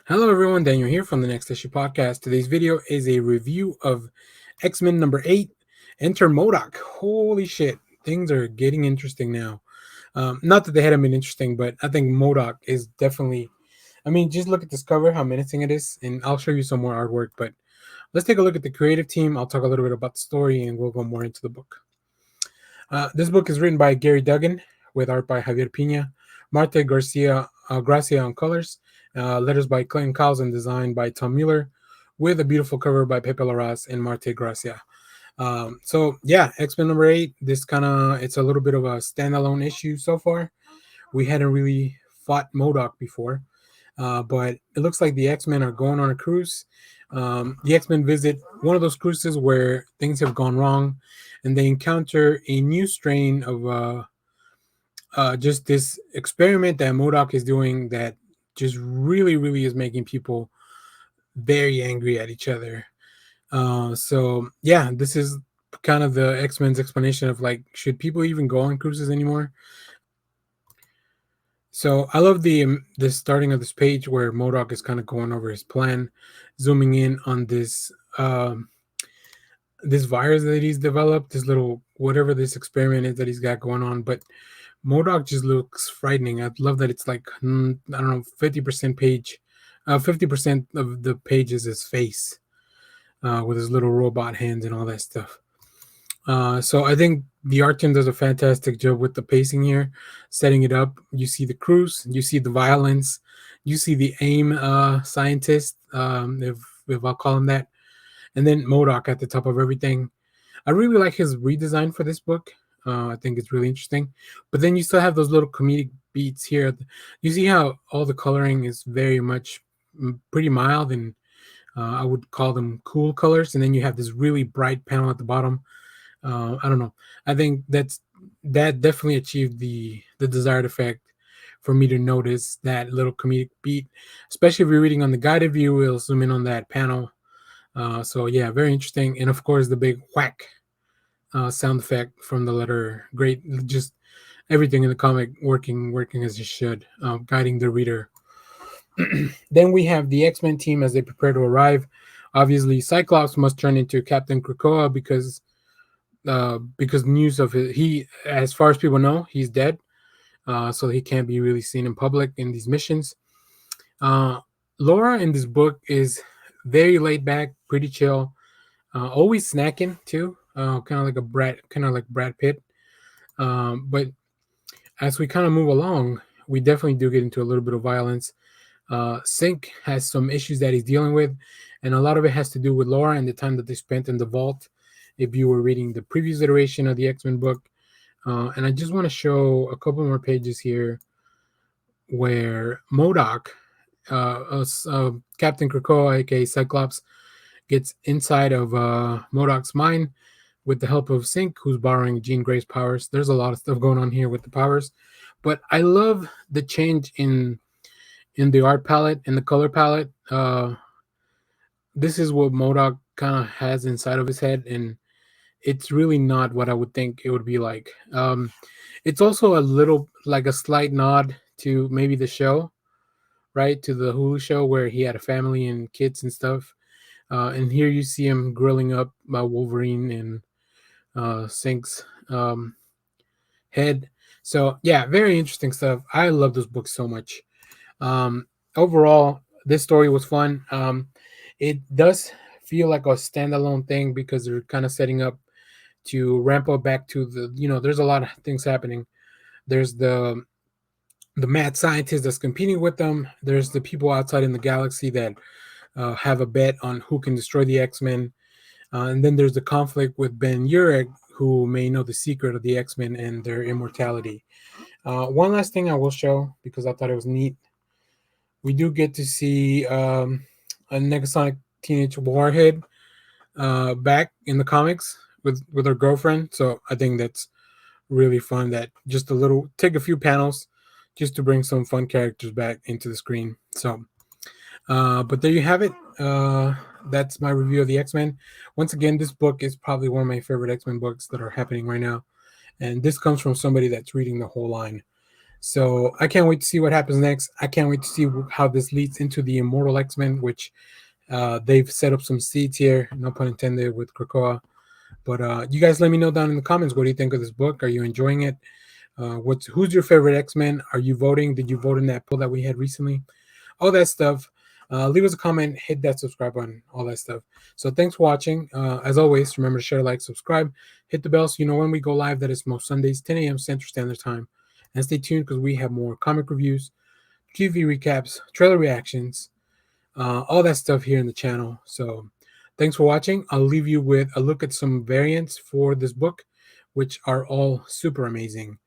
Hello everyone, Daniel here from the Next Issue Podcast. Today's video is a review of X-Men number 8, Enter MODOK. Holy shit, things are getting interesting now. Not that they hadn't been interesting, but I think MODOK is definitely, just look at this cover, how menacing it is, and I'll show you some more artwork, but let's take a look at the creative team. I'll talk a little bit about the story, and we'll go more into the book. This book is written by Gerry Duggan, with art by Javier Pina, Marte Garcia on colors, letters by Clayton, Cowles, and design by Tom Mueller, with a beautiful cover by Pepe Larraz and Marte Garcia. X-Men number 8. It's a little bit of a standalone issue so far. We hadn't really fought MODOK before, but it looks like the X-Men are going on a cruise. The X-Men visit one of those cruises where things have gone wrong, and they encounter a new strain of just this experiment that MODOK is doing that just really, really is making people very angry at each other. This is kind of the X-Men's explanation of like, should people even go on cruises anymore? So I love the starting of this page where MODOK is kind of going over his plan, zooming in on this this virus that he's developed, this little whatever this experiment is that he's got going on. But MODOK just looks frightening. I love that it's like I don't know, 50% page, 50% of the page is his face, with his little robot hands and all that stuff. So I think the art team does a fantastic job with the pacing here, setting it up. You see the cruise, you see the violence, you see the AIM scientist, if I'll call him that, and then MODOK at the top of everything. I really like his redesign for this book. I think it's really interesting. But then you still have those little comedic beats here. You see how all the coloring is very much pretty mild, and I would call them cool colors. And then you have this really bright panel at the bottom. I don't know. I think that definitely achieved the desired effect for me to notice that little comedic beat, especially if you're reading on the guided view. We'll zoom in on that panel. Very interesting. And of course, the big whack sound effect from the letter. Great, just everything in the comic working as it should, guiding the reader. Then we have the X-Men team as they prepare to arrive. Obviously, Cyclops must turn into Captain Krakoa because news of he, as far as people know, he's dead, so he can't be really seen in public in these missions. Laura in this book is very laid back, pretty chill, always snacking too, kind of like Brad Pitt. But as we kind of move along, we definitely do get into a little bit of violence. Sync has some issues that he's dealing with, and a lot of it has to do with Laura and the time that they spent in the vault. If you were reading the previous iteration of the X-Men book, and I just want to show a couple more pages here where MODOK, Captain Krakoa, aka Cyclops, gets inside of MODOK's mind with the help of Sync, who's borrowing Jean Grey's powers. There's a lot of stuff going on here with the powers, but I love the change in the art palette and the color palette. This is what MODOK kind of has inside of his head, and it's really not what I would think it would be like. It's also a little like a slight nod to maybe the show, right? To the Hulu show where he had a family and kids and stuff. And here you see him grilling up Wolverine and Sync's head. So yeah, very interesting stuff. I love those books so much. Overall, this story was fun. It does feel like a standalone thing because they're kind of setting up to ramp up back to there's a lot of things happening. There's the mad scientist that's competing with them. There's the people outside in the galaxy that have a bet on who can destroy the X-Men. And then there's the conflict with Ben Urich, who may know the secret of the X-Men and their immortality. One last thing I will show, because I thought it was neat. We do get to see a Negasonic Teenage Warhead back in the comics with her girlfriend. So I think that's really fun. That just take a few panels just to bring some fun characters back into the screen. So, but there you have it. That's my review of the X-Men. Once again, this book is probably one of my favorite X-Men books that are happening right now. And this comes from somebody that's reading the whole line. So I can't wait to see what happens next. I can't wait to see how this leads into the Immortal X-Men, which they've set up some seeds here, no pun intended, with Krakoa. But you guys let me know down in the comments, what do you think of this book? Are you enjoying it? Who's your favorite X-Men? Are you voting? Did you vote in that poll that we had recently? All that stuff. Leave us a comment, hit that subscribe button, all that stuff. So thanks for watching. As always, remember to share, like, subscribe, hit the bell so you know when we go live. That is most Sundays, 10 a.m. Central Standard Time. And stay tuned because we have more comic reviews, TV recaps, trailer reactions, all that stuff here in the channel. So thanks for watching. I'll leave you with a look at some variants for this book, which are all super amazing.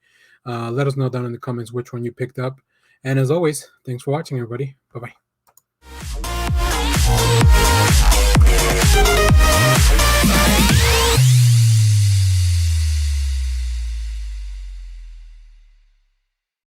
Let us know down in the comments which one you picked up. And as always, thanks for watching, everybody. Bye-bye.